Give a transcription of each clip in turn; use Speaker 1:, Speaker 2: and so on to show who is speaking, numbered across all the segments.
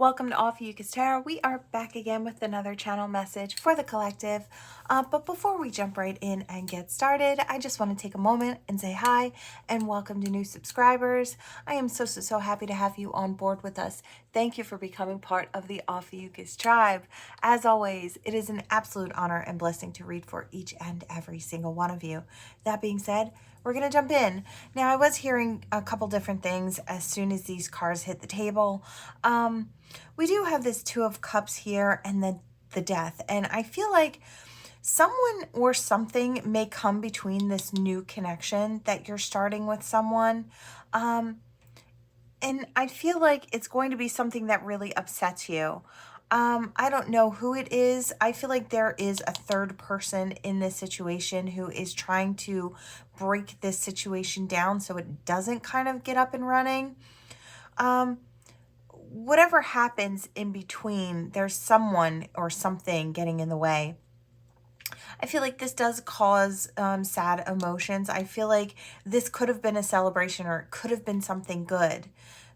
Speaker 1: Welcome to Ophiuchus Tarot. We are back again with another channel message for the collective. But before we jump right in and get started, I just want to take a moment and say hi and welcome to new subscribers. I am so happy to have you on board with us. Thank you for becoming part of the Ophiuchus tribe. As always, it is an absolute honor and blessing to read for each and every single one of you. That being said, we're going to jump in. Now, I was hearing a couple different things as soon as these cards hit the table. We do have this Two of Cups here and then the Death. And I feel like someone or something may come between this new connection that you're starting with someone. And I feel like it's going to be something that really upsets you. I don't know who it is. I feel like there is a third person in this situation who is trying to break this situation down so it doesn't kind of get up and running. Whatever happens in between, there's someone or something getting in the way. I feel like this does cause sad emotions. I feel like this could have been a celebration or it could have been something good.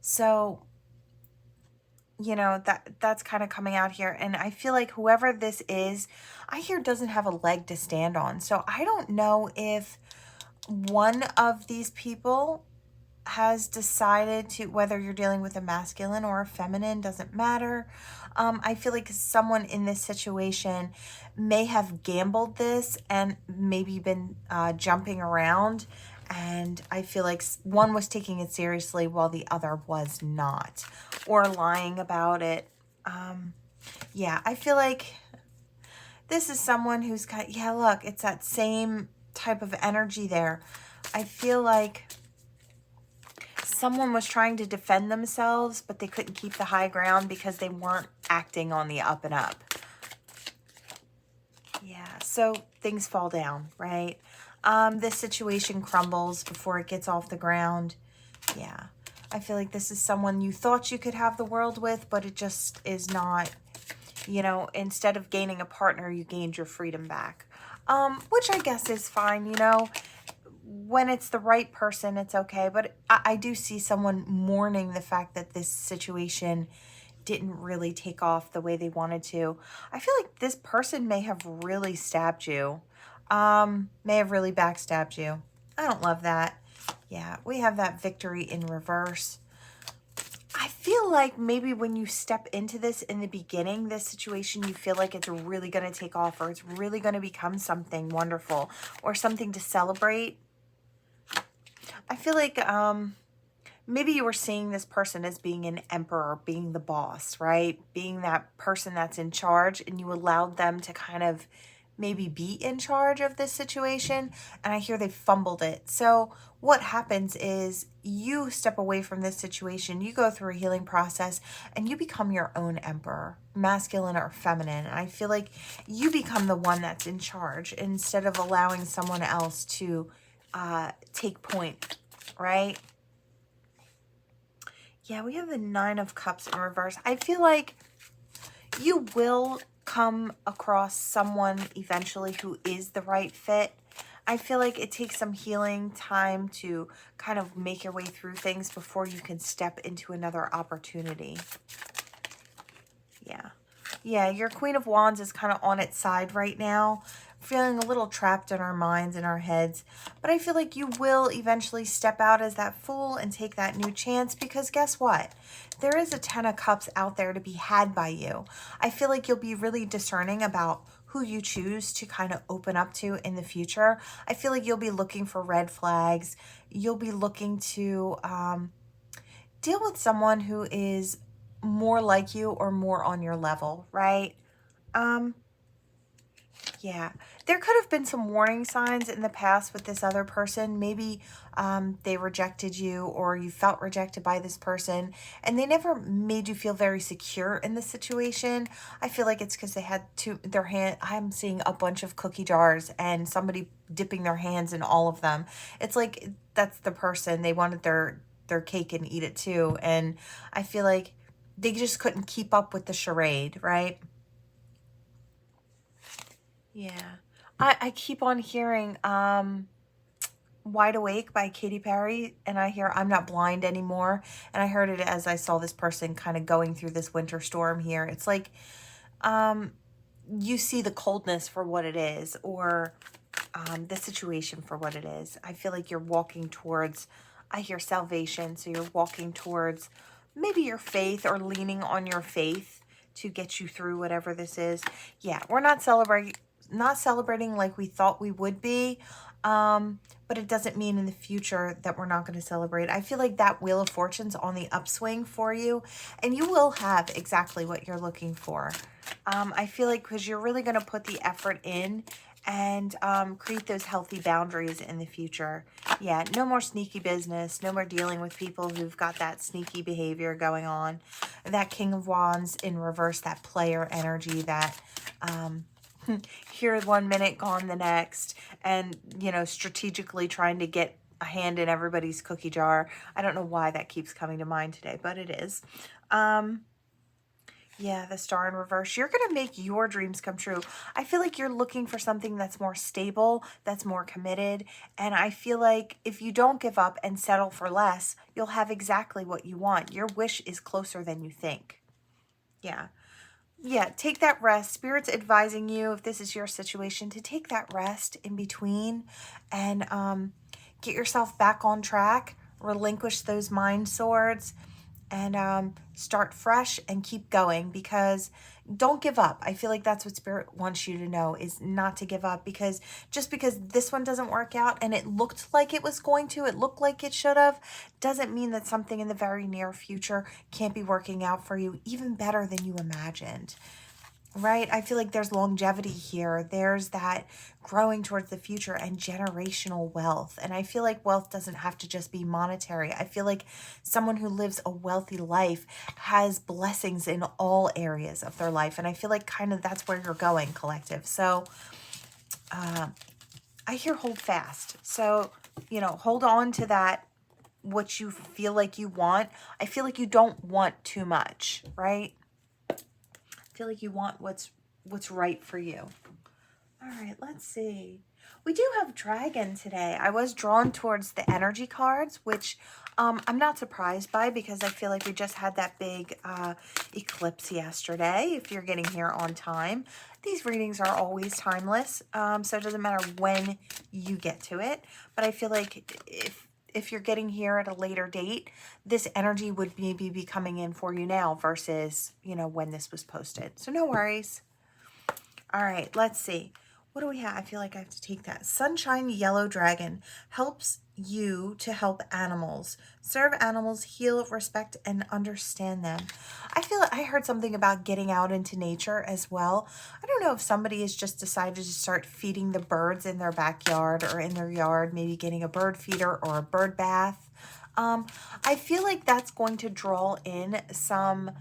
Speaker 1: So, you know, that's kind of coming out here. And I feel like whoever this is, I hear doesn't have a leg to stand on. So I don't know if one of these people has decided to, whether you're dealing with a masculine or a feminine, doesn't matter. I feel like someone in this situation may have gambled this and maybe been jumping around. And I feel like one was taking it seriously while the other was not, or lying about it. Yeah, I feel like this is someone who's got, yeah, look, it's that same type of energy there. I feel like someone was trying to defend themselves, but they couldn't keep the high ground because they weren't acting on the up and up. Yeah, so things fall down, right? This situation crumbles before it gets off the ground. Yeah, I feel like this is someone you thought you could have the world with, but it just is not. You know, instead of gaining a partner, you gained your freedom back, which I guess is fine, you know. When it's the right person, it's okay. But I do see someone mourning the fact that this situation didn't really take off the way they wanted to. I feel like this person may have really stabbed you, may have really backstabbed you. I don't love that. Yeah, we have that Victory in reverse. I feel like maybe when you step into this in the beginning, this situation, you feel like it's really going to take off, or it's really going to become something wonderful or something to celebrate. I feel like maybe you were seeing this person as being an emperor, being the boss, right? Being that person that's in charge, and you allowed them to kind of maybe be in charge of this situation. And I hear they fumbled it. So what happens is you step away from this situation, you go through a healing process, and you become your own emperor, masculine or feminine. And I feel like you become the one that's in charge instead of allowing someone else to take point, right? Yeah, we have the Nine of Cups in reverse. I feel like you will come across someone eventually who is the right fit. I feel like it takes some healing time to kind of make your way through things before you can step into another opportunity. Yeah. Yeah, your Queen of Wands is kind of on its side right now, feeling a little trapped in our minds and our heads. But I feel like you will eventually step out as that Fool and take that new chance, because guess what? There is a Ten of Cups out there to be had by you. I feel like you'll be really discerning about who you choose to kind of open up to in the future. I feel like you'll be looking for red flags. You'll be looking to deal with someone who is more like you or more on your level, right? Yeah, there could have been some warning signs in the past with this other person. Maybe they rejected you, or you felt rejected by this person, and they never made you feel very secure in the situation. I feel like it's because they had their hand. I'm seeing a bunch of cookie jars and somebody dipping their hands in all of them. It's like that's the person. They wanted their cake and eat it too. And I feel like they just couldn't keep up with the charade, right? Yeah. I keep on hearing Wide Awake by Katy Perry, and I hear I'm Not Blind Anymore. And I heard it as I saw this person kind of going through this winter storm here. It's like you see the coldness for what it is, or the situation for what it is. I feel like you're walking towards, I hear salvation, so you're walking towards maybe your faith or leaning on your faith to get you through whatever this is. Yeah, we're not celebrating like we thought we would be, but it doesn't mean in the future that we're not going to celebrate. I feel like that Wheel of Fortune's on the upswing for you, and you will have exactly what you're looking for. I feel like because you're really going to put the effort in and create those healthy boundaries in the future. Yeah, no more sneaky business, no more dealing with people who've got that sneaky behavior going on. That King of Wands in reverse, that player energy, that here 1 minute, gone the next, and, you know, strategically trying to get a hand in everybody's cookie jar. I don't know why that keeps coming to mind today, but it is. Yeah, the Star in reverse. You're going to make your dreams come true. I feel like you're looking for something that's more stable, that's more committed. And I feel like if you don't give up and settle for less, you'll have exactly what you want. Your wish is closer than you think. Yeah. Yeah, take that rest. Spirit's advising you, if this is your situation, to take that rest in between and get yourself back on track, relinquish those mind swords, and start fresh and keep going, because don't give up. I feel like that's what Spirit wants you to know, is not to give up, because just because this one doesn't work out and it looked like it was going to, it looked like it should have, doesn't mean that something in the very near future can't be working out for you even better than you imagined. Right? I feel like there's longevity here. There's that growing towards the future and generational wealth. And I feel like wealth doesn't have to just be monetary. I feel like someone who lives a wealthy life has blessings in all areas of their life. And I feel like kind of that's where you're going, collective. So I hear hold fast. So, you know, hold on to that, what you feel like you want. I feel like you don't want too much, right? Feel like you want what's right for you. All right, let's see. We do have Dragon today. I was drawn towards the energy cards, which I'm not surprised by, because I feel like we just had that big eclipse yesterday, if you're getting here on time. These readings are always timeless, so it doesn't matter when you get to it. But I feel like if you're getting here at a later date, this energy would maybe be coming in for you now versus, you know, when this was posted. So no worries. All right, let's see. What do we have? I feel like I have to take that. Sunshine Yellow Dragon helps you to help animals. Serve animals, heal, respect, and understand them. I feel like I heard something about getting out into nature as well. I don't know if somebody has just decided to start feeding the birds in their backyard or in their yard, maybe getting a bird feeder or a bird bath. I feel like that's going to draw in some...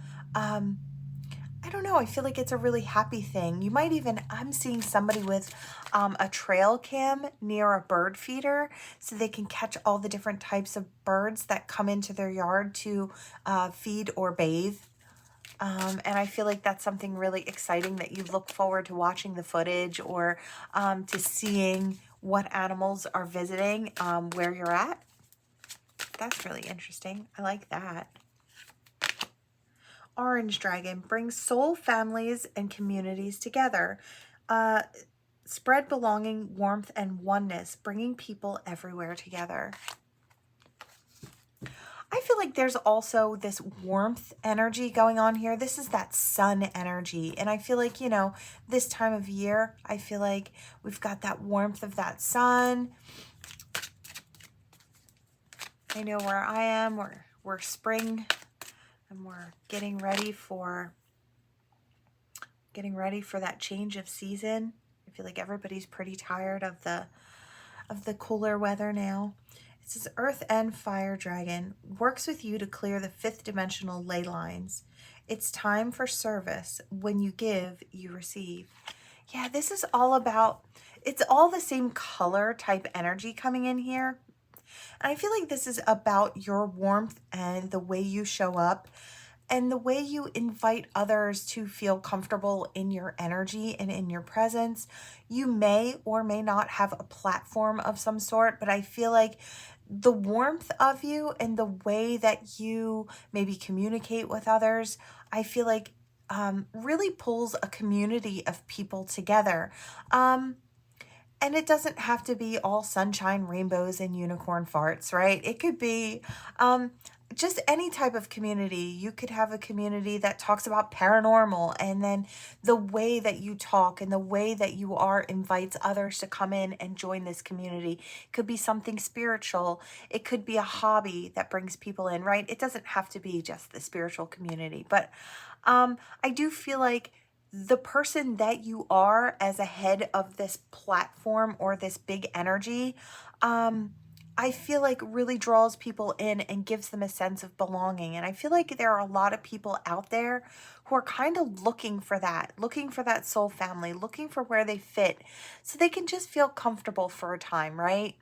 Speaker 1: I don't know. I feel like it's a really happy thing. You might even, I'm seeing somebody with a trail cam near a bird feeder so they can catch all the different types of birds that come into their yard to feed or bathe. And I feel like that's something really exciting that you look forward to watching the footage, or to seeing what animals are visiting where you're at. That's really interesting. I like that. Orange Dragon brings soul families and communities together. Spread belonging, warmth, and oneness, bringing people everywhere together. I feel like there's also this warmth energy going on here. This is that sun energy. And I feel like, you know, this time of year, I feel like we've got that warmth of that sun. I know where I am. We're spring. And we're getting ready for that change of season. I feel like everybody's pretty tired of the cooler weather now. It says Earth and Fire Dragon works with you to clear the 5th dimensional ley lines. It's time for service. When you give, you receive. Yeah, this is all about, it's all the same color type energy coming in here. And I feel like this is about your warmth and the way you show up. and the way you invite others to feel comfortable in your energy and in your presence. You may or may not have a platform of some sort, but I feel like the warmth of you and the way that you maybe communicate with others, I feel like really pulls a community of people together. And it doesn't have to be all sunshine, rainbows, and unicorn farts, right? It could be just any type of community. You could have a community that talks about paranormal, and then the way that you talk and the way that you are invites others to come in and join this community. It could be something spiritual. It could be a hobby that brings people in, right? It doesn't have to be just the spiritual community, but I do feel like the person that you are as a head of this platform or this big energy, I feel like really draws people in and gives them a sense of belonging. And I feel like there are a lot of people out there who are kind of looking for that soul family, looking for where they fit so they can just feel comfortable for a time, right?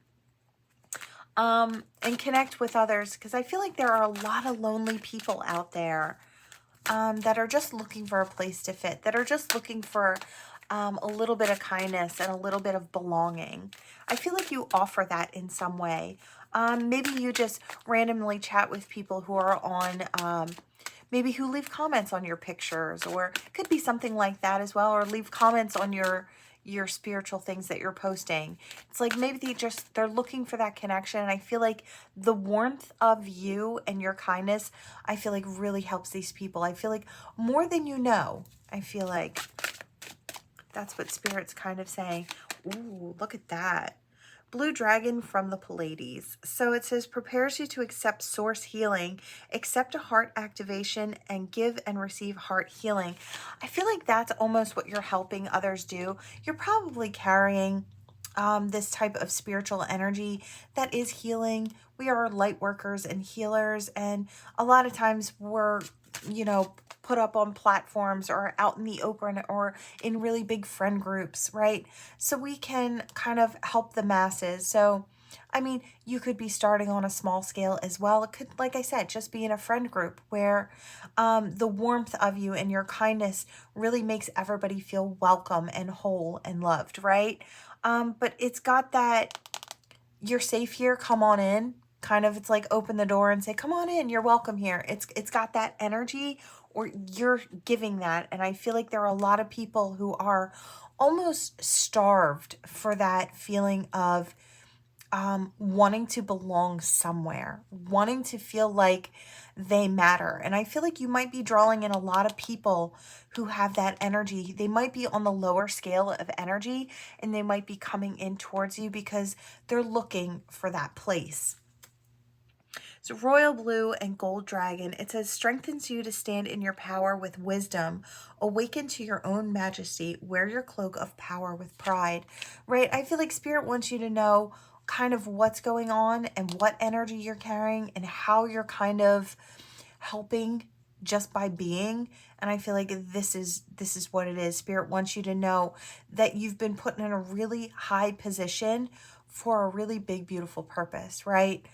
Speaker 1: And connect with others, because I feel like there are a lot of lonely people out there that are just looking for a place to fit, that are just looking for a little bit of kindness and a little bit of belonging. I feel like you offer that in some way. Maybe you just randomly chat with people who are on, maybe who leave comments on your pictures, or it could be something like that as well, or leave comments on your spiritual things that you're posting. It's like maybe they're looking for that connection. And I feel like the warmth of you and your kindness, I feel like really helps these people. I feel like more than you know, I feel like that's what Spirit's kind of saying. Ooh, look at that. Blue dragon from the Pleiades. So it says, prepares you to accept source healing, accept a heart activation, and give and receive heart healing. I feel like that's almost what you're helping others do. You're probably carrying this type of spiritual energy that is healing. We are light workers and healers, and a lot of times we're, put up on platforms or out in the open or in really big friend groups, right? So we can kind of help the masses. So, I mean, you could be starting on a small scale as well. It could, like I said, just be in a friend group where the warmth of you and your kindness really makes everybody feel welcome and whole and loved, right? But it's got that, you're safe here, come on in. Kind of, it's like open the door and say, come on in, you're welcome here. It's got that energy, or you're giving that. And I feel like there are a lot of people who are almost starved for that feeling of wanting to belong somewhere, wanting to feel like they matter. And I feel like you might be drawing in a lot of people who have that energy. They might be on the lower scale of energy, and they might be coming in towards you because they're looking for that place. So royal blue and gold dragon, it says, strengthens you to stand in your power with wisdom, awaken to your own majesty, wear your cloak of power with pride, right? I feel like Spirit wants you to know kind of what's going on and what energy you're carrying and how you're kind of helping just by being. And I feel like this is what it is. Spirit wants you to know that you've been put in a really high position for a really big, beautiful purpose, right?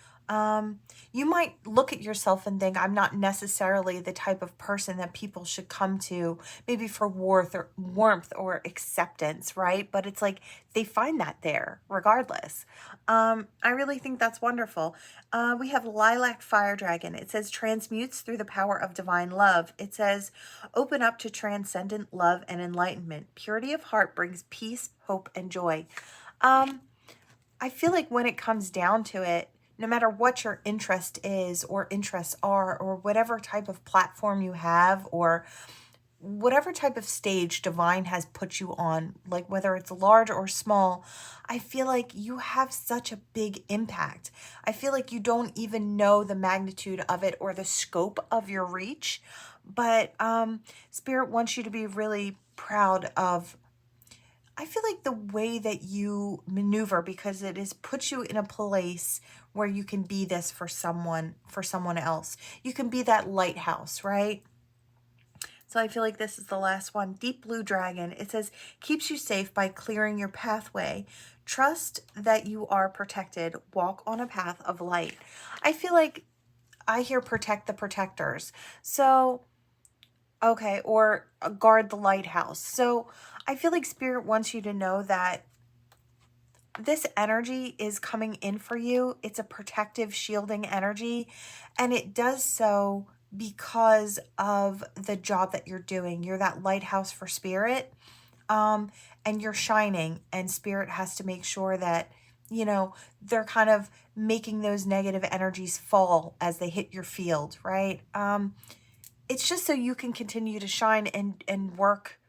Speaker 1: You might look at yourself and think, I'm not necessarily the type of person that people should come to, maybe for warmth or acceptance, right? But it's like they find that there regardless. I really think that's wonderful. We have lilac fire dragon. It says, transmutes through the power of divine love. It says, open up to transcendent love and enlightenment. Purity of heart brings peace, hope, and joy. I feel like when it comes down to it, no matter what your interest is or interests are, or whatever type of platform you have, or whatever type of stage divine has put you on, like whether it's large or small, I feel like you have such a big impact. I feel like you don't even know the magnitude of it or the scope of your reach, but Spirit wants you to be really proud of, I feel like, the way that you maneuver, because it is puts you in a place where you can be this for someone else. You can be that lighthouse, right? So I feel like this is the last one. Deep blue dragon. It says, keeps you safe by clearing your pathway. Trust that you are protected. Walk on a path of light. I feel like I hear protect the protectors. So Okay, or guard the lighthouse. So I feel like Spirit wants you to know that this energy is coming in for you. It's a protective, shielding energy, and it does so because of the job that you're doing. You're that lighthouse for Spirit, and you're shining, and Spirit has to make sure that, you know, they're kind of making those negative energies fall as they hit your field, right? It's just so you can continue to shine and work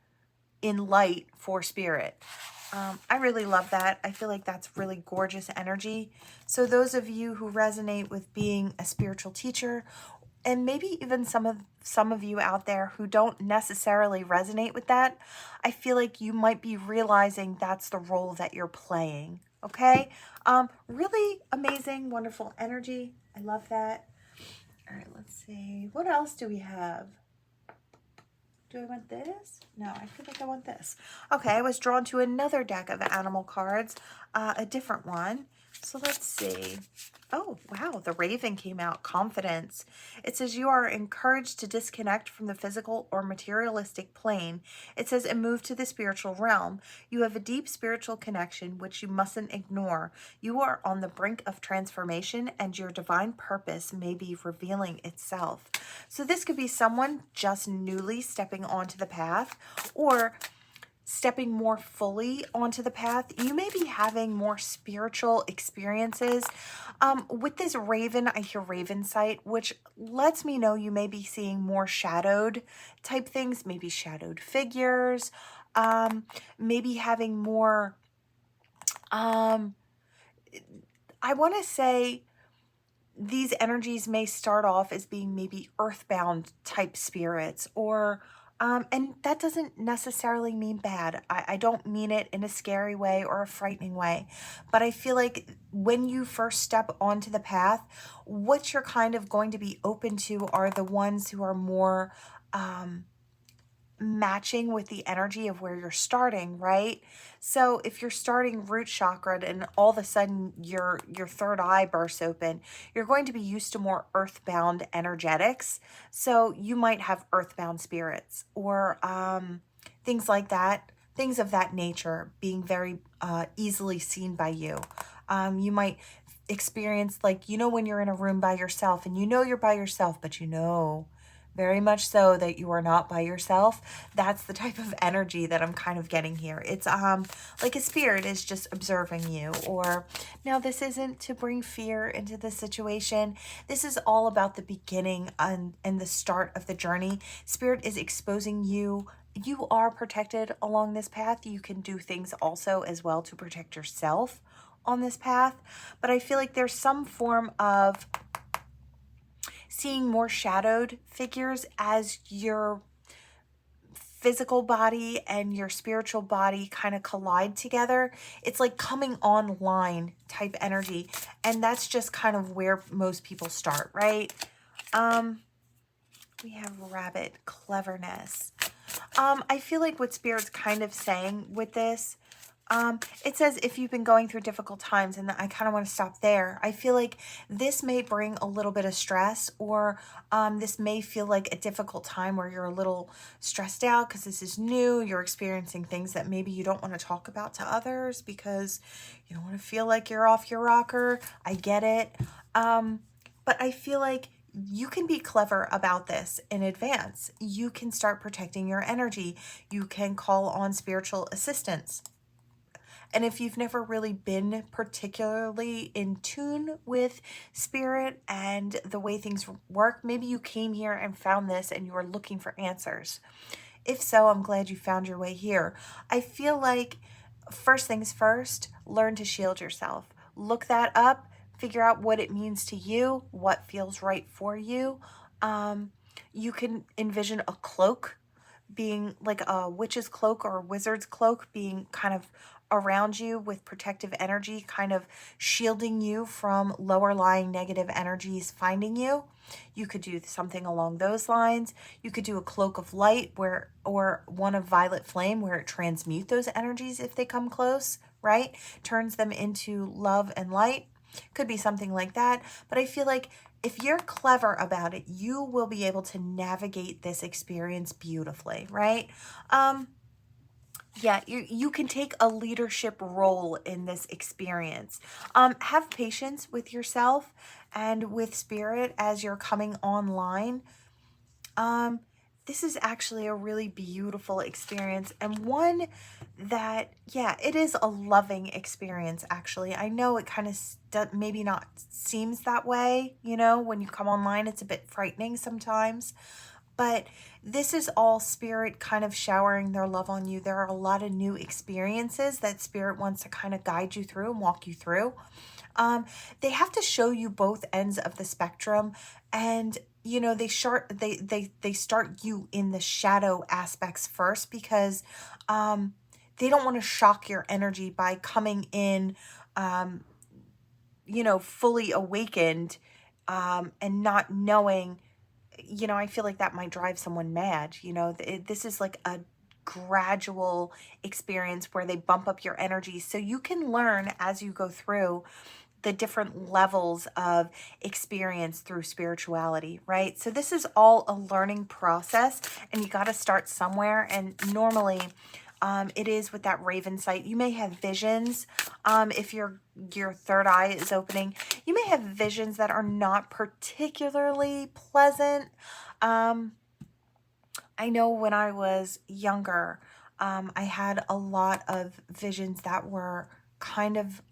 Speaker 1: in light for Spirit. I really love that. I feel like that's really gorgeous energy. So those of you who resonate with being a spiritual teacher, and maybe even some of you out there who don't necessarily resonate with that, I feel like you might be realizing that's the role that you're playing. Okay? Really amazing, wonderful energy. I love that. All right, let's see. What else do we have? Do I want this? No, I feel like I want this. Okay, I was drawn to another deck of animal cards, a different one. So let's see. Oh, wow, the Raven came out, confidence. It says you are encouraged to disconnect from the physical or materialistic plane. It says and move to the spiritual realm. You have a deep spiritual connection which you mustn't ignore. You are on the brink of transformation and your divine purpose may be revealing itself. So this could be someone just newly stepping onto the path, or stepping more fully onto the path. You may be having more spiritual experiences. With this Raven, I hear Raven sight, which lets me know you may be seeing more shadowed type things, maybe shadowed figures, maybe having more, I want to say, these energies may start off as being maybe earthbound type spirits, or and that doesn't necessarily mean bad. I don't mean it in a scary way or a frightening way, but I feel like when you first step onto the path, what you're kind of going to be open to are the ones who are more matching with the energy of where you're starting, right? So if you're starting root chakra and all of a sudden your third eye bursts open, you're going to be used to more earthbound energetics. So you might have earthbound spirits, or things like that, things of that nature being very easily seen by you. You might experience, like, when you're in a room by yourself and you're by yourself, but very much so that you are not by yourself. That's the type of energy that I'm kind of getting here. It's like a spirit is just observing you. Or now, this isn't to bring fear into the situation. This is all about the beginning and the start of the journey. Spirit is exposing you. You are protected along this path. You can do things also as well to protect yourself on this path. But I feel like there's some form of seeing more shadowed figures as your physical body and your spiritual body kind of collide together. It's like coming online type energy. And that's just kind of where most people start, right? We have rabbit, cleverness. I feel like what Spirit's kind of saying with this, it says if you've been going through difficult times, and I kind of want to stop there. I feel like this may bring a little bit of stress, or this may feel like a difficult time where you're a little stressed out because this is new. You're experiencing things that maybe you don't want to talk about to others because you don't want to feel like you're off your rocker. I get it. But I feel like you can be clever about this in advance. You can start protecting your energy. You can call on spiritual assistance. And if you've never really been particularly in tune with spirit and the way things work, maybe you came here and found this and you were looking for answers. If so, I'm glad you found your way here. I feel like first things first, learn to shield yourself. Look that up, figure out what it means to you, what feels right for you. You can envision a cloak being like a witch's cloak or a wizard's cloak being kind of around you with protective energy, kind of shielding you from lower lying negative energies finding you. You could do something along those lines. You could do a cloak of light or one of violet flame where it transmutes those energies if they come close, right? Turns them into love and light. Could be something like that. But I feel like if you're clever about it, you will be able to navigate this experience beautifully, right? Yeah, you can take a leadership role in this experience. Have patience with yourself and with spirit as you're coming online. Um, this is actually a really beautiful experience, and one that, yeah, it is a loving experience, actually. I know it kind of maybe not seems that way, you know, when you come online, it's a bit frightening sometimes, but this is all spirit kind of showering their love on you. There are a lot of new experiences that spirit wants to kind of guide you through and walk you through. They have to show you both ends of the spectrum, and you know they start you in the shadow aspects first, because they don't want to shock your energy by coming in you know, fully awakened, and not knowing, you know, I feel like that might drive someone mad. You know, this is like a gradual experience where they bump up your energy so you can learn as you go through the different levels of experience through spirituality, right? So this is all a learning process, and you got to start somewhere. And normally it is with that raven sight. You may have visions. If your third eye is opening, you may have visions that are not particularly pleasant. I know when I was younger, I had a lot of visions that were kind of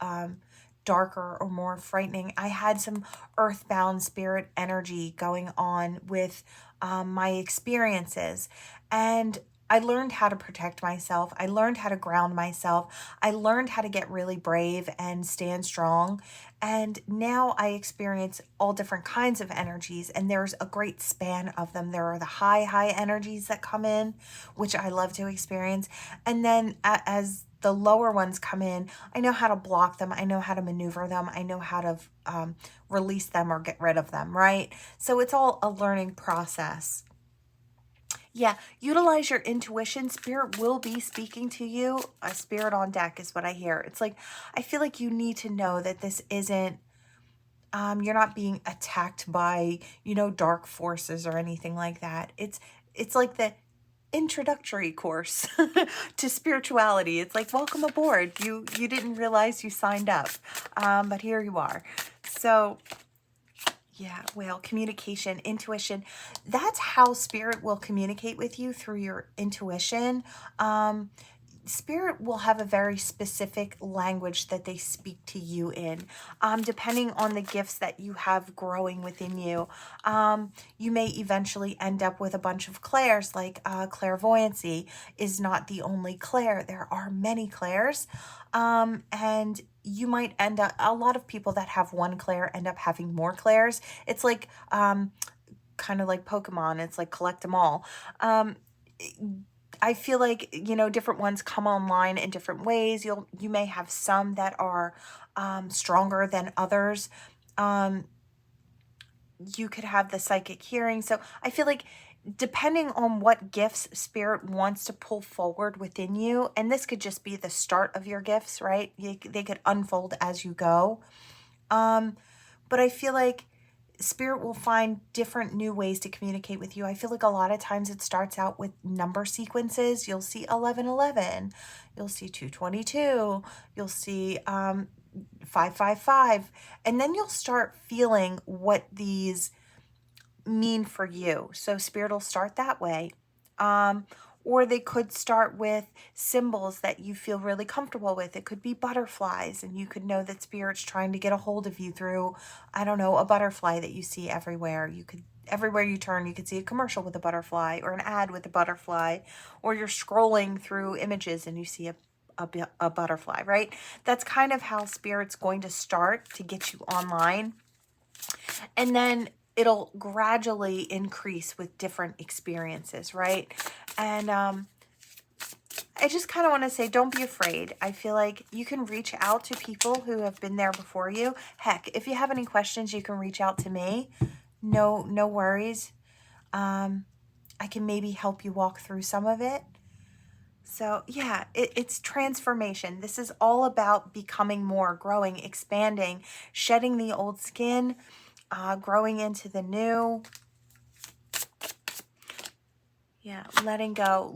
Speaker 1: darker or more frightening. I had some earthbound spirit energy going on with my experiences, and I learned how to protect myself. I learned how to ground myself. I learned how to get really brave and stand strong. And now I experience all different kinds of energies, and there's a great span of them. There are the high energies that come in, which I love to experience. And then as the lower ones come in, I know how to block them. I know how to maneuver them. I know how to release them or get rid of them, right? So it's all a learning process. Yeah, utilize your intuition. Spirit will be speaking to you. A spirit on deck is what I hear. It's like, I feel like you need to know that this isn't, you're not being attacked by, you know, dark forces or anything like that. It's like the introductory course to spirituality. It's like, welcome aboard. You didn't realize you signed up, but here you are. So yeah, well, communication, intuition, that's how spirit will communicate with you, through your intuition. Spirit will have a very specific language that they speak to you in, depending on the gifts that you have growing within you. You may eventually end up with a bunch of clairs, like clairvoyancy is not the only clair. There are many clairs. And you might end up, a lot of people that have one clair end up having more clairs. It's like, kind of like Pokemon. It's like collect them all. I feel like, you know, different ones come online in different ways. You may have some that are stronger than others. You could have the psychic hearing. So I feel like depending on what gifts spirit wants to pull forward within you, and this could just be the start of your gifts, right? They could unfold as you go. But I feel like spirit will find different new ways to communicate with you. I feel like a lot of times it starts out with number sequences. You'll see 1111, you'll see 222, you'll see 555, and then you'll start feeling what these mean for you. So spirit will start that way. Or they could start with symbols that you feel really comfortable with. It could be butterflies, and you could know that spirit's trying to get a hold of you through, I don't know, a butterfly that you see everywhere. You could, everywhere you turn, you could see a commercial with a butterfly or an ad with a butterfly, or you're scrolling through images and you see a butterfly, right? That's kind of how spirit's going to start to get you online. And then it'll gradually increase with different experiences, right? And I just kind of want to say, don't be afraid. I feel like you can reach out to people who have been there before you. Heck, if you have any questions, you can reach out to me. No worries. I can maybe help you walk through some of it. So yeah, it's transformation. This is all about becoming more, growing, expanding, shedding the old skin, growing into the new. Yeah, letting go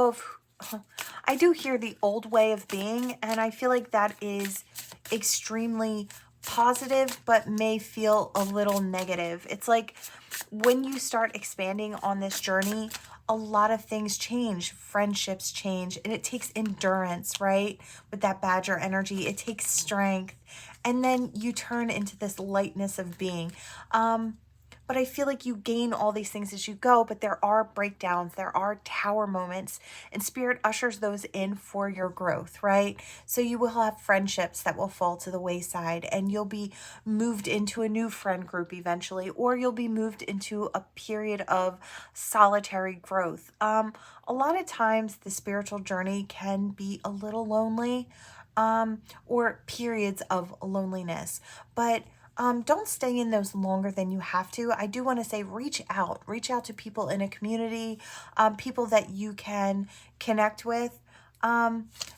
Speaker 1: of, I do hear the old way of being, and I feel like that is extremely positive, but may feel a little negative. It's like when you start expanding on this journey, a lot of things change, friendships change, and it takes endurance, right? With that Badger energy, it takes strength, and then you turn into this lightness of being. But I feel like you gain all these things as you go, but there are breakdowns, there are tower moments, and Spirit ushers those in for your growth, right? So you will have friendships that will fall to the wayside, and you'll be moved into a new friend group eventually, or you'll be moved into a period of solitary growth. A lot of times the spiritual journey can be a little lonely, or periods of loneliness, but don't stay in those longer than you have to. I do want to say reach out to people in a community, people that you can connect with.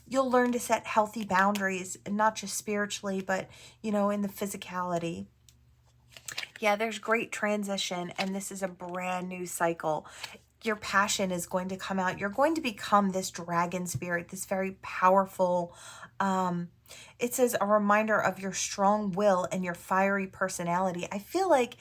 Speaker 1: You'll learn to set healthy boundaries, not just spiritually, but, you know, in the physicality. Yeah, there's great transition, and this is a brand new cycle. Your passion is going to come out. You're going to become this dragon spirit, this very powerful, it says a reminder of your strong will and your fiery personality. I feel like,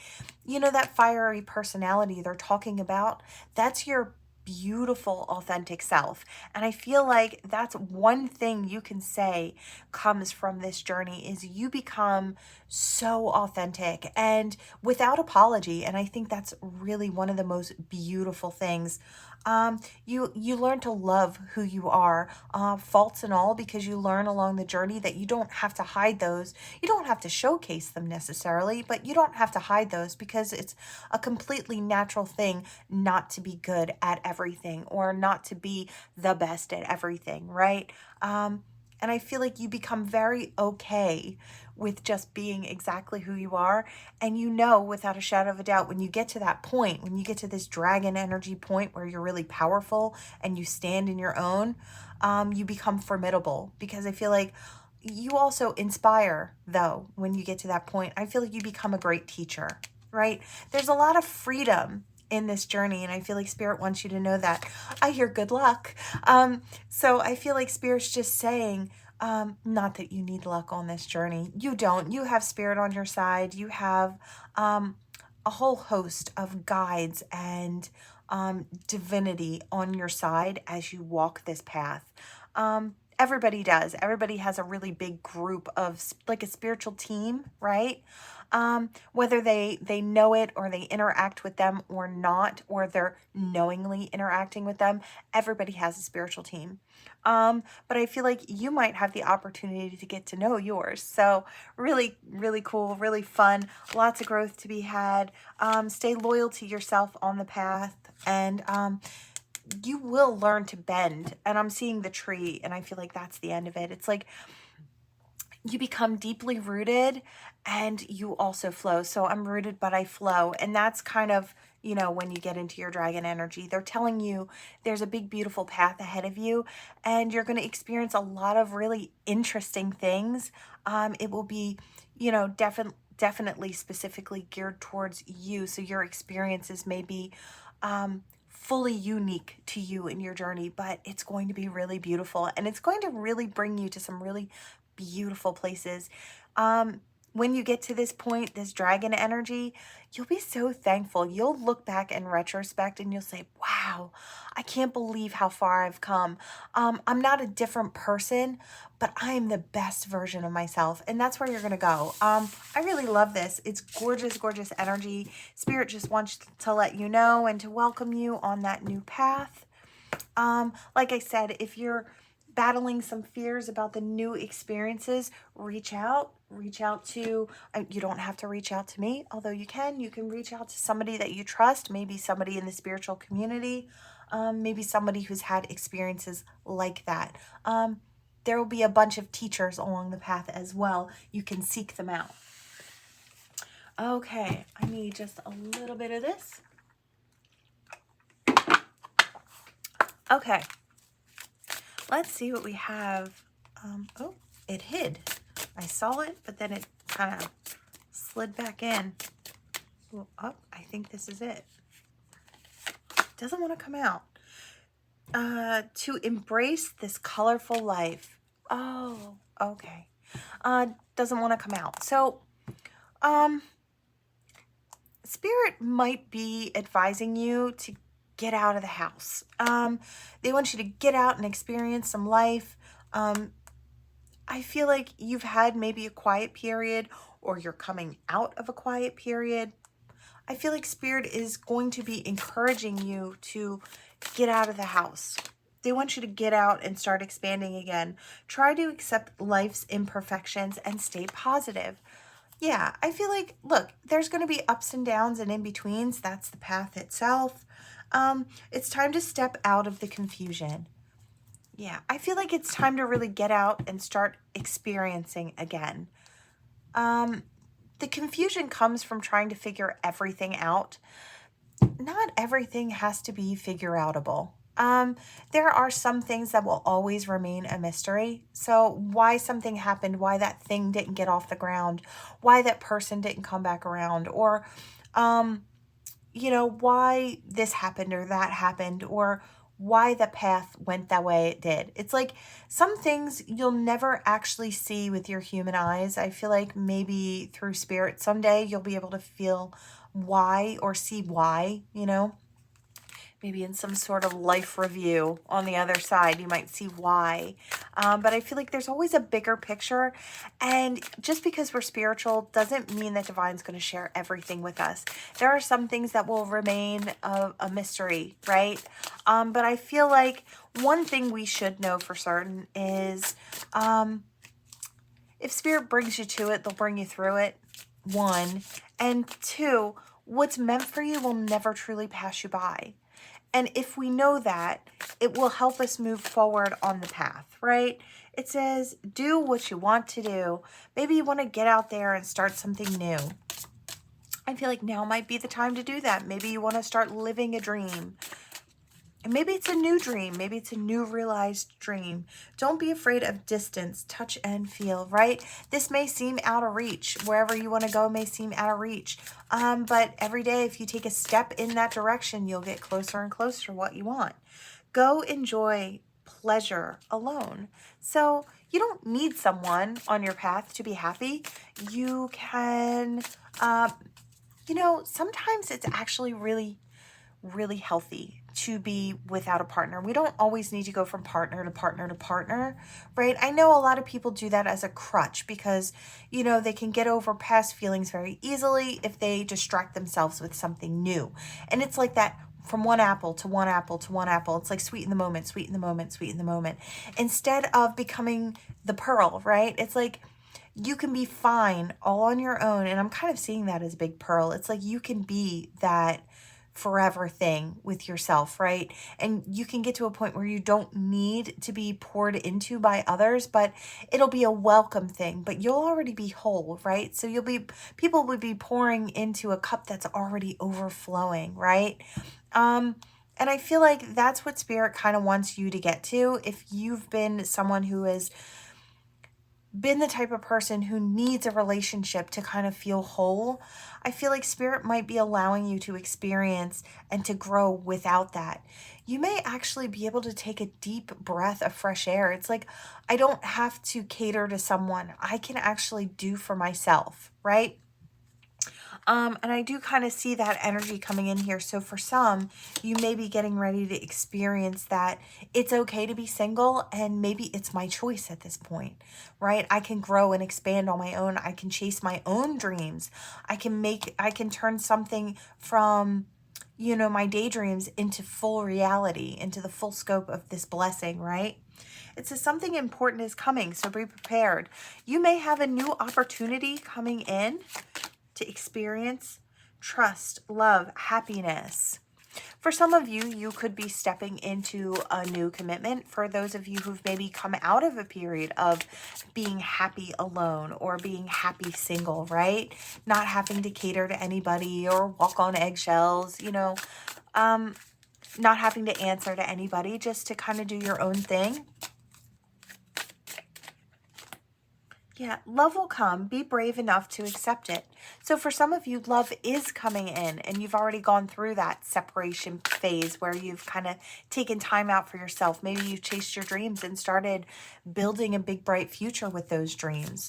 Speaker 1: you know, that fiery personality they're talking about, that's your beautiful, authentic self. And I feel like that's one thing you can say comes from this journey is you become so authentic and without apology. And I think that's really one of the most beautiful things. You learn to love who you are, faults and all, because you learn along the journey that you don't have to hide those. You don't have to showcase them necessarily, but you don't have to hide those because it's a completely natural thing not to be good at everything or not to be the best at everything, right? And I feel like you become very okay with just being exactly who you are. And you know, without a shadow of a doubt, when you get to that point, when you get to this dragon energy point where you're really powerful and you stand in your own, you become formidable. Because I feel like you also inspire, though, when you get to that point. I feel like you become a great teacher, right? There's a lot of freedom in this journey, and I feel like Spirit wants you to know that. I hear good luck. So I feel like Spirit's just saying, not that you need luck on this journey. You don't. You have Spirit on your side. You have a whole host of guides and divinity on your side as you walk this path. Everybody does. Everybody has a really big group of, like a spiritual team, right? Whether they know it or they interact with them or not, or they're knowingly interacting with them, everybody has a spiritual team. But I feel like you might have the opportunity to get to know yours. So really, really cool, really fun, lots of growth to be had. Stay loyal to yourself on the path, and you will learn to bend. And I'm seeing the tree, and I feel like that's the end of it. It's like you become deeply rooted and you also flow. So I'm rooted, but I flow. And that's kind of, you know, when you get into your dragon energy, they're telling you there's a big, beautiful path ahead of you, and you're going to experience a lot of really interesting things. It will be, you know, definitely specifically geared towards you. So your experiences may be, fully unique to you in your journey, but it's going to be really beautiful, and it's going to really bring you to some really beautiful places. When you get to this point, this dragon energy, you'll be so thankful. You'll look back in retrospect and you'll say, wow, I can't believe how far I've come. I'm not a different person, but I am the best version of myself. And that's where you're going to go. I really love this. It's gorgeous, gorgeous energy. Spirit just wants to let you know and to welcome you on that new path. Like I said, if you're battling some fears about the new experiences, reach out to, you don't have to reach out to me, although you can reach out to somebody that you trust, maybe somebody in the spiritual community, maybe somebody who's had experiences like that. There will be a bunch of teachers along the path as well. You can seek them out. Okay, I need just a little bit of this. Okay. Let's see what we have. Oh, it hid. I saw it, but then it kind of slid back in. Oh, I think this is it. Doesn't want to come out. To embrace this colorful life. Oh, okay. Doesn't want to come out. So, Spirit might be advising you to get out of the house. They want you to get out and experience some life. I feel like you've had maybe a quiet period, or you're coming out of a quiet period. I feel like Spirit is going to be encouraging you to get out of the house. They want you to get out and start expanding again. Try to accept life's imperfections and stay positive. Yeah, I feel like, look, there's going to be ups and downs and in-betweens. That's the path itself. It's time to step out of the confusion. Yeah, I feel like it's time to really get out and start experiencing again. The confusion comes from trying to figure everything out. Not everything has to be figure-outable. There are some things that will always remain a mystery. So why something happened, why that thing didn't get off the ground, why that person didn't come back around, or, you know, why this happened or that happened, or why the path went that way it did. It's like some things you'll never actually see with your human eyes. I feel like maybe through Spirit someday you'll be able to feel why or see why, you know. Maybe in some sort of life review on the other side, you might see why. But I feel like there's always a bigger picture. And just because we're spiritual doesn't mean that Divine's going to share everything with us. There are some things that will remain a mystery, right? But I feel like one thing we should know for certain is if Spirit brings you to it, they'll bring you through it. 1. And 2, what's meant for you will never truly pass you by. And if we know that, it will help us move forward on the path, right? It says, do what you want to do. Maybe you want to get out there and start something new. I feel like now might be the time to do that. Maybe you want to start living a dream. And maybe it's a new dream. Maybe it's a new realized dream. Don't be afraid of distance. Touch and feel, right? This may seem out of reach. Wherever you want to go may seem out of reach. But every day, if you take a step in that direction, you'll get closer and closer to what you want. Go enjoy pleasure alone. So you don't need someone on your path to be happy. You can, you know, sometimes it's actually really healthy to be without a partner. We don't always need to go from partner to partner to partner, right? I know a lot of people do that as a crutch because, you know, they can get over past feelings very easily if they distract themselves with something new. And it's like that from one apple to one apple to one apple. It's like sweet in the moment, sweet in the moment, sweet in the moment. Instead of becoming the pearl, right? It's like you can be fine all on your own. And I'm kind of seeing that as a big pearl. It's like you can be that forever thing with yourself, right? And you can get to a point where you don't need to be poured into by others, but it'll be a welcome thing, but you'll already be whole, right? So people would be pouring into a cup that's already overflowing, right? And I feel like that's what Spirit kind of wants you to get to. If you've been someone who has been the type of person who needs a relationship to kind of feel whole, I feel like Spirit might be allowing you to experience and to grow without that. You may actually be able to take a deep breath of fresh air. It's like, I don't have to cater to someone. I can actually do for myself, right? And I do kind of see that energy coming in here. So for some, you may be getting ready to experience that it's okay to be single, and maybe it's my choice at this point, right? I can grow and expand on my own. I can chase my own dreams. I can turn something from, you know, my daydreams into full reality, into the full scope of this blessing, right? It says something important is coming, so be prepared. You may have a new opportunity coming in to experience trust, love, happiness. For some of you, you could be stepping into a new commitment. For those of you who've maybe come out of a period of being happy alone or being happy single, right? Not having to cater to anybody or walk on eggshells, you know, not having to answer to anybody, just to kind of do your own thing. Yeah, love will come. Be brave enough to accept it. So for some of you, love is coming in and you've already gone through that separation phase where you've kind of taken time out for yourself. Maybe you've chased your dreams and started building a big, bright future with those dreams.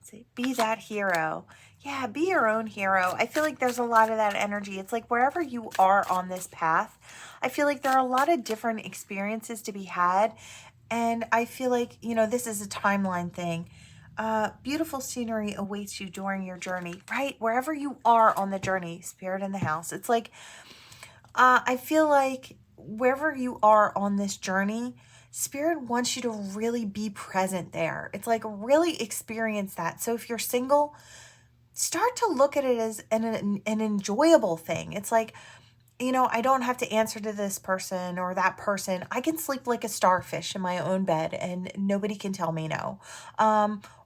Speaker 1: Say, be that hero. Yeah, be your own hero. I feel like there's a lot of that energy. It's like wherever you are on this path, I feel like there are a lot of different experiences to be had. And I feel like, you know, this is a timeline thing. Beautiful scenery awaits you during your journey, right? Wherever you are on the journey, spirit in the house. It's like, I feel like wherever you are on this journey, spirit wants you to really be present there. It's like really experience that. So if you're single, start to look at it as an enjoyable thing. It's like, you know, I don't have to answer to this person or that person. I can sleep like a starfish in my own bed and nobody can tell me no.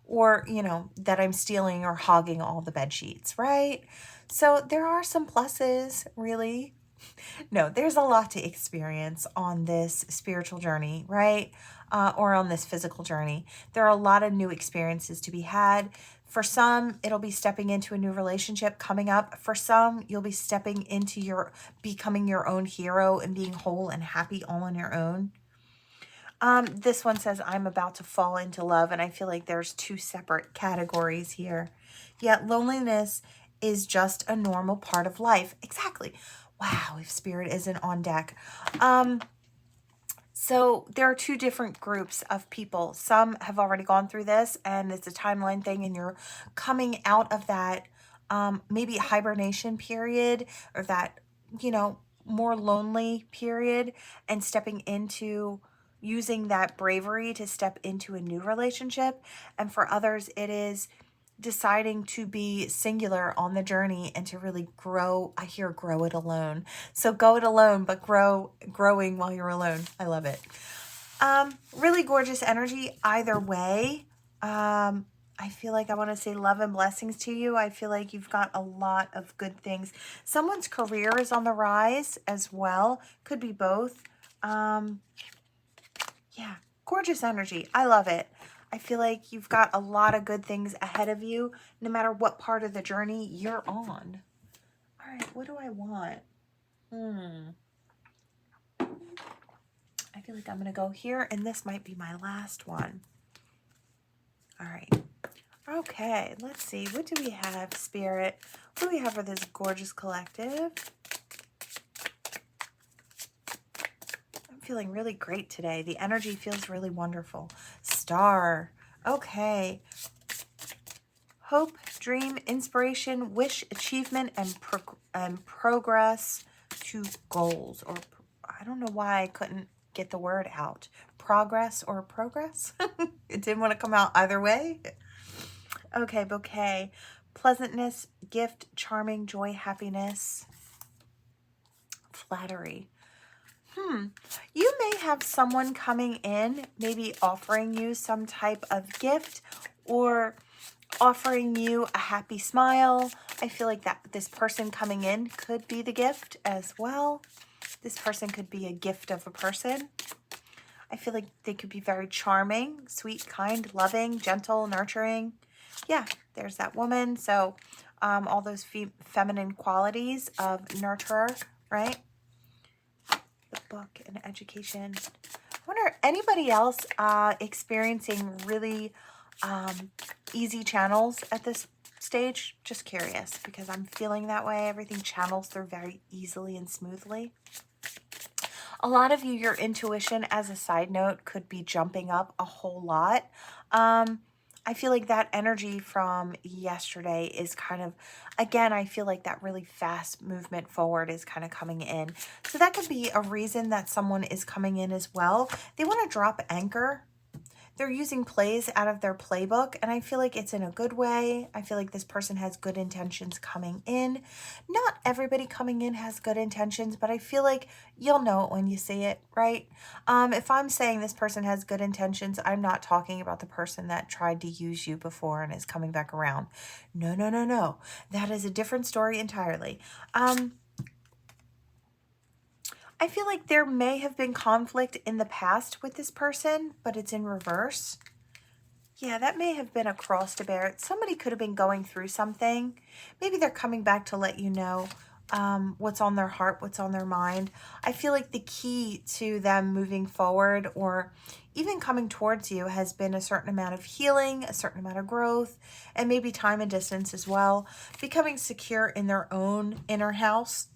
Speaker 1: Or, you know, that I'm stealing or hogging all the bed sheets, right? So there are some pluses, really. No, there's a lot to experience on this spiritual journey, right? Or on this physical journey. There are a lot of new experiences to be had. For some, it'll be stepping into a new relationship coming up. For some, you'll be stepping into becoming your own hero and being whole and happy all on your own. This one says, I'm about to fall into love. And I feel like there's two separate categories here. Yet loneliness is just a normal part of life. Exactly. Wow, if spirit isn't on deck. So there are two different groups of people. Some have already gone through this and it's a timeline thing and you're coming out of that maybe hibernation period or that, you know, more lonely period and stepping into using that bravery to step into a new relationship. And for others, it is deciding to be singular on the journey and to really grow. I hear grow it alone. So go it alone, but growing while you're alone. I love it. Really gorgeous energy either way. I feel like I want to say love and blessings to you. I feel like you've got a lot of good things. Someone's career is on the rise as well. Could be both. Yeah, gorgeous energy. I love it. I feel like you've got a lot of good things ahead of you, no matter what part of the journey you're on. All right, what do I want? I feel like I'm going to go here, and this might be my last one. All right. Okay, let's see. What do we have, Spirit? What do we have for this gorgeous collective? I'm feeling really great today. The energy feels really wonderful. Star. Okay. Hope, dream, inspiration, wish, achievement, and progress to goals. Or I don't know why I couldn't get the word out. Progress or progress? It didn't want to come out either way. Okay, bouquet. Pleasantness, gift, charming, joy, happiness, flattery. You may have someone coming in, maybe offering you some type of gift or offering you a happy smile. I feel like that this person coming in could be the gift as well. This person could be a gift of a person. I feel like they could be very charming, sweet, kind, loving, gentle, nurturing. Yeah, there's that woman. So all those feminine qualities of nurturer, right? The book and education. I wonder, anybody else experiencing really easy channels at this stage? Just curious, because I'm feeling that way. Everything channels through very easily and smoothly. A lot of you, your intuition, as a side note, could be jumping up a whole lot. I feel like that energy from yesterday is kind of, again, I feel like that really fast movement forward is kind of coming in. So that could be a reason that someone is coming in as well. They want to drop anchor. They're using plays out of their playbook, and I feel like it's in a good way. I feel like this person has good intentions coming in. Not everybody coming in has good intentions, but I feel like you'll know it when you see it, right? If I'm saying this person has good intentions, I'm not talking about the person that tried to use you before and is coming back around. No, no, no, no. That is a different story entirely. I feel like there may have been conflict in the past with this person, but it's in reverse. Yeah, that may have been a cross to bear. Somebody could have been going through something. Maybe they're coming back to let you know what's on their heart, what's on their mind. I feel like the key to them moving forward or even coming towards you has been a certain amount of healing, a certain amount of growth, and maybe time and distance as well. Becoming secure in their own inner house.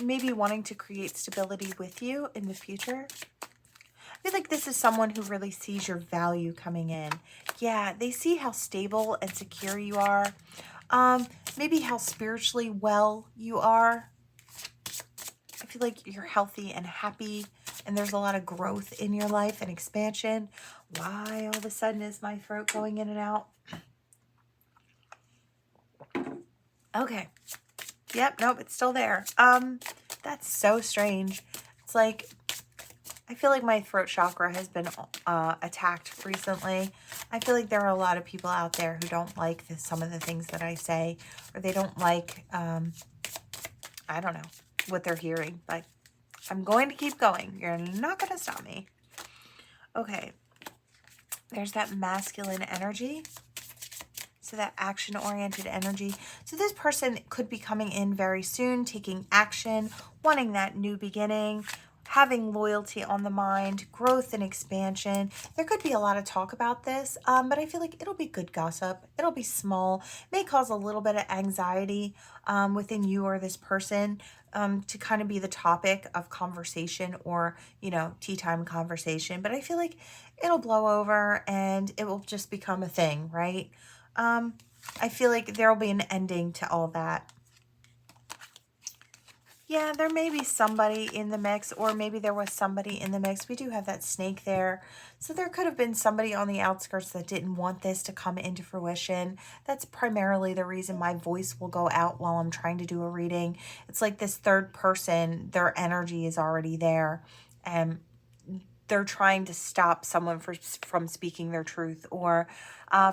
Speaker 1: Maybe wanting to create stability with you in the future. I feel like this is someone who really sees your value coming in. Yeah, they see how stable and secure you are. Maybe how spiritually well you are. I feel like you're healthy and happy and there's a lot of growth in your life and expansion. Why all of a sudden is my throat going in and out? Okay. Yep, nope, it's still there. That's so strange. It's like, I feel like my throat chakra has been attacked recently. I feel like there are a lot of people out there who don't like some of the things that I say, or they don't like, I don't know, what they're hearing, but I'm going to keep going. You're not going to stop me. Okay. There's that masculine energy. So that action-oriented energy. So this person could be coming in very soon, taking action, wanting that new beginning, having loyalty on the mind, growth and expansion. There could be a lot of talk about this, but I feel like it'll be good gossip. It'll be small, may cause a little bit of anxiety within you or this person to kind of be the topic of conversation or, you know, tea time conversation. But I feel like it'll blow over and it will just become a thing, right? I feel like there'll be an ending to all that. Yeah, there may be somebody in the mix, or maybe there was somebody in the mix. We do have that snake there. So there could have been somebody on the outskirts that didn't want this to come into fruition. That's primarily the reason my voice will go out while I'm trying to do a reading. It's like this third person, their energy is already there. And they're trying to stop someone from speaking their truth, or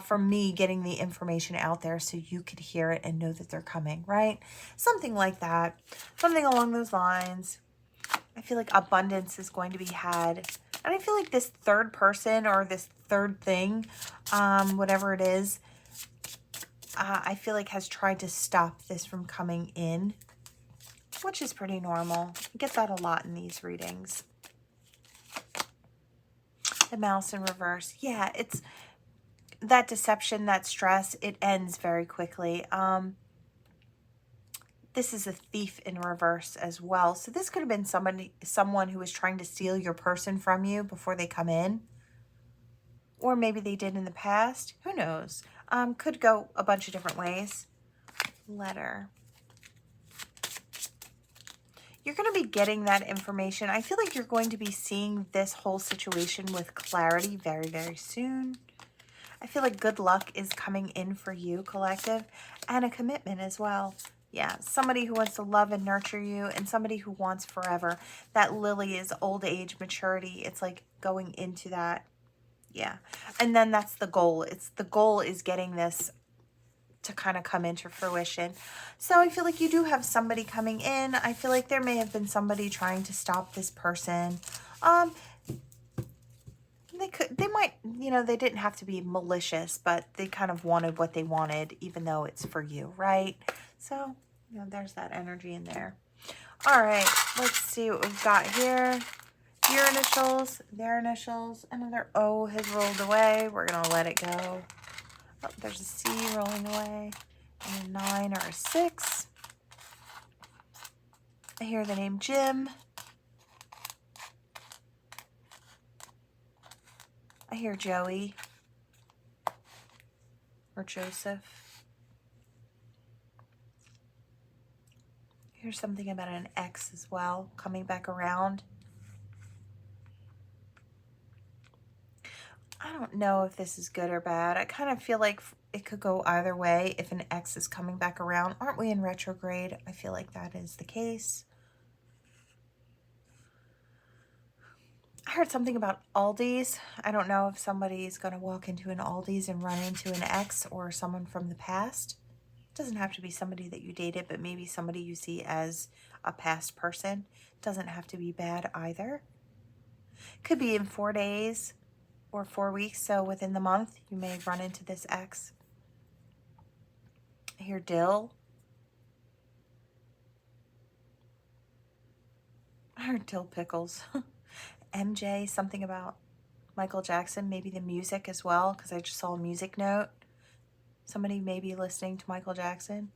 Speaker 1: from me getting the information out there so you could hear it and know that they're coming, right? Something like that. Something along those lines. I feel like abundance is going to be had. And I feel like this third person or this third thing, whatever it is, I feel like has tried to stop this from coming in, which is pretty normal. I get that a lot in these readings. The mouse in reverse. Yeah, it's that deception, that stress, it ends very quickly. This is a thief in reverse as well. So this could have been someone who was trying to steal your person from you before they come in. Or maybe they did in the past. Who knows? Could go a bunch of different ways. Letter. You're going to be getting that information. I feel like you're going to be seeing this whole situation with clarity very, very soon. I feel like good luck is coming in for you, collective, and a commitment as well. Yeah, somebody who wants to love and nurture you and somebody who wants forever. That lily is old age maturity. It's like going into that. Yeah. And then that's the goal. The goal is getting this to kind of come into fruition. So I feel like you do have somebody coming in. I feel like there may have been somebody trying to stop this person. They might, you know, they didn't have to be malicious, but they kind of wanted what they wanted, even though it's for you, right? So, you know, there's that energy in there. All right, let's see what we've got here. Your initials, their initials, another O has rolled away. We're going to let it go. Oh, there's a C rolling away, and a 9 or a 6. I hear the name Jim. I hear Joey or Joseph. I hear something about an X as well, coming back around. I don't know if this is good or bad. I kind of feel like it could go either way if an X is coming back around. Aren't we in retrograde? I feel like that is the case. I heard something about Aldi's. I don't know if somebody's going to walk into an Aldi's and run into an ex or someone from the past. It doesn't have to be somebody that you dated, but maybe somebody you see as a past person. It doesn't have to be bad either. Could be in 4 days. or 4 weeks. So within the month, you may run into this ex. I hear dill. I heard dill pickles. MJ, something about Michael Jackson, maybe the music as well, because I just saw a music note. Somebody may be listening to Michael Jackson.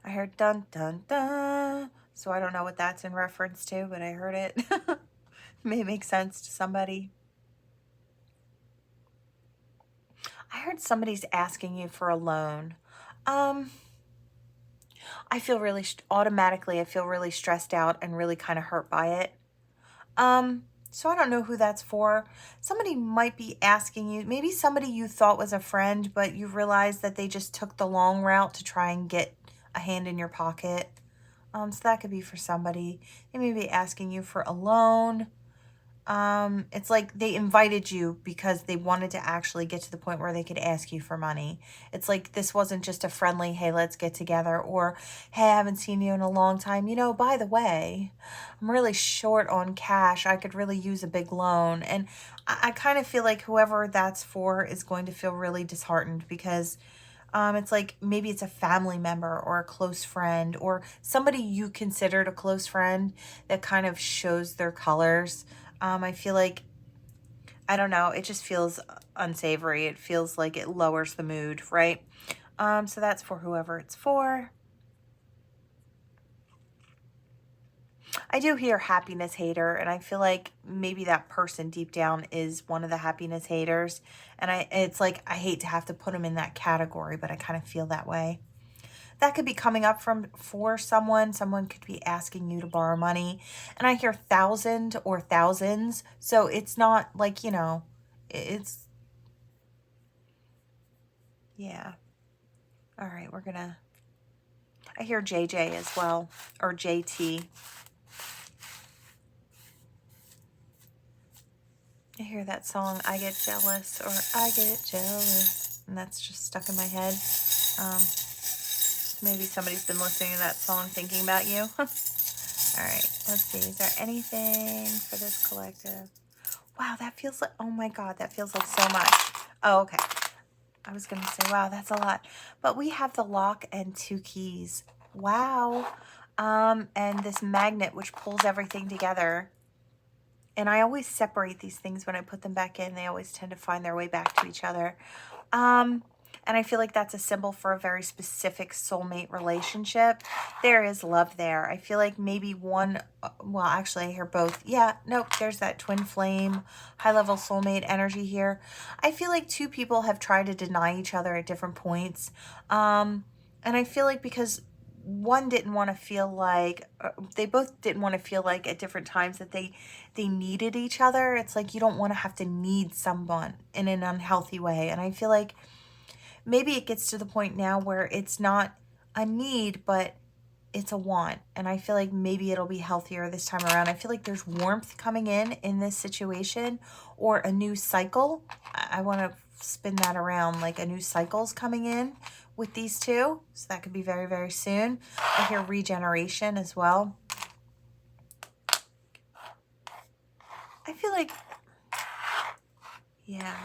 Speaker 1: I heard dun dun dun, so I don't know what that's in reference to, but I heard it. May make sense to somebody. I heard somebody's asking you for a loan. I feel really, automatically, I feel really stressed out and really kind of hurt by it. So I don't know who that's for. Somebody might be asking you, maybe somebody you thought was a friend, but you realize that they just took the long route to try and get a hand in your pocket. So that could be for somebody. They may be asking you for a loan. It's like they invited you because they wanted to actually get to the point where they could ask you for money. It's like this wasn't just a friendly, hey, let's get together, or hey, I haven't seen you in a long time. You know, by the way, I'm really short on cash. I could really use a big loan. And I kind of feel like whoever that's for is going to feel really disheartened because it's like maybe it's a family member or a close friend or somebody you considered a close friend that kind of shows their colors. I feel like, I don't know, it just feels unsavory. It feels like it lowers the mood, right? So that's for whoever it's for. I do hear happiness hater, and I feel like maybe that person deep down is one of the happiness haters. And it's like, I hate to have to put them in that category, but I kind of feel that way. That could be coming up for someone. Someone could be asking you to borrow money. And I hear 1,000 or thousands. So it's not like, you know, it's, yeah. All right, I hear JJ as well, or JT. I hear that song, I Get Jealous, or I Get Jealous. And that's just stuck in my head. Maybe somebody's been listening to that song thinking about you. All right, let's see. Is there anything for this collective? Wow, that feels like, oh my God, that feels like so much. Oh, okay. I was going to say, wow, that's a lot. But we have the lock and 2 keys. Wow. And this magnet, which pulls everything together. And I always separate these things when I put them back in. They always tend to find their way back to each other. And I feel like that's a symbol for a very specific soulmate relationship. There is love there. I feel like maybe one, well, actually I hear both. Yeah, nope, there's that twin flame, high-level soulmate energy here. I feel like 2 people have tried to deny each other at different points. And I feel like because one didn't want to feel like, they both didn't want to feel like at different times that they needed each other. It's like you don't want to have to need someone in an unhealthy way. And I feel like maybe it gets to the point now where it's not a need, but it's a want. And I feel like maybe it'll be healthier this time around. I feel like there's warmth coming in this situation, or a new cycle. I want to spin that around, like a new cycle's coming in with these 2. So that could be very, very soon. I hear regeneration as well. I feel like, yeah.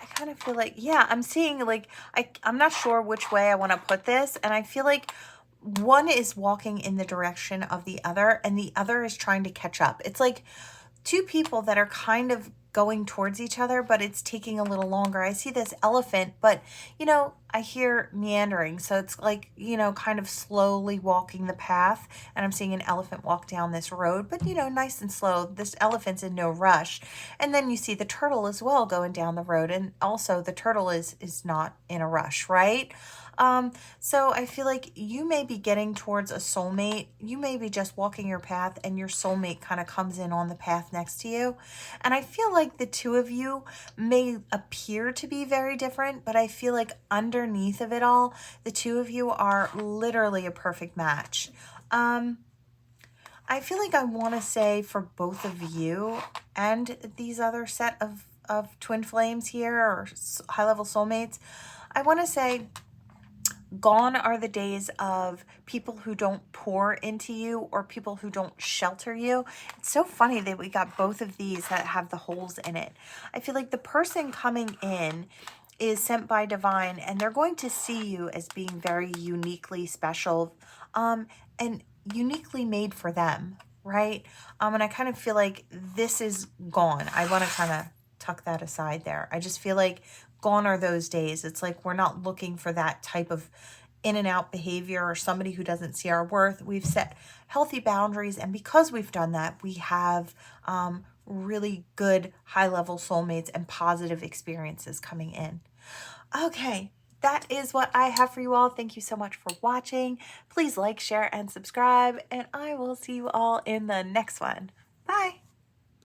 Speaker 1: I kind of feel like, yeah, I'm seeing like, I'm not sure which way I want to put this. And I feel like one is walking in the direction of the other and the other is trying to catch up. It's like 2 people that are kind of going towards each other, but it's taking a little longer. I see this elephant, but, you know, I hear meandering. So it's like, you know, kind of slowly walking the path. And I'm seeing an elephant walk down this road, but, you know, nice and slow. This elephant's in no rush. And then you see the turtle as well going down the road. And also the turtle is not in a rush, right? So I feel like you may be getting towards a soulmate. You may be just walking your path and your soulmate kind of comes in on the path next to you. And I feel like the 2 of you may appear to be very different, but I feel like underneath of it all, the 2 of you are literally a perfect match. I feel like I want to say for both of you and these other set of twin flames here, or high-level soulmates, I want to say Gone are the days of people who don't pour into you or people who don't shelter you. It's so funny that we got both of these that have the holes in it. I feel like the person coming in is sent by divine, and they're going to see you as being very uniquely special, and uniquely made for them, right? And I kind of feel like this is gone. I want to kind of tuck that aside there. I just feel like gone are those days. It's like we're not looking for that type of in and out behavior or somebody who doesn't see our worth. We've set healthy boundaries, and because we've done that, we have really good high-level soulmates and positive experiences coming in. Okay, that is what I have for you all. Thank you so much for watching. Please like, share, and subscribe, and I will see you all in the next one. Bye.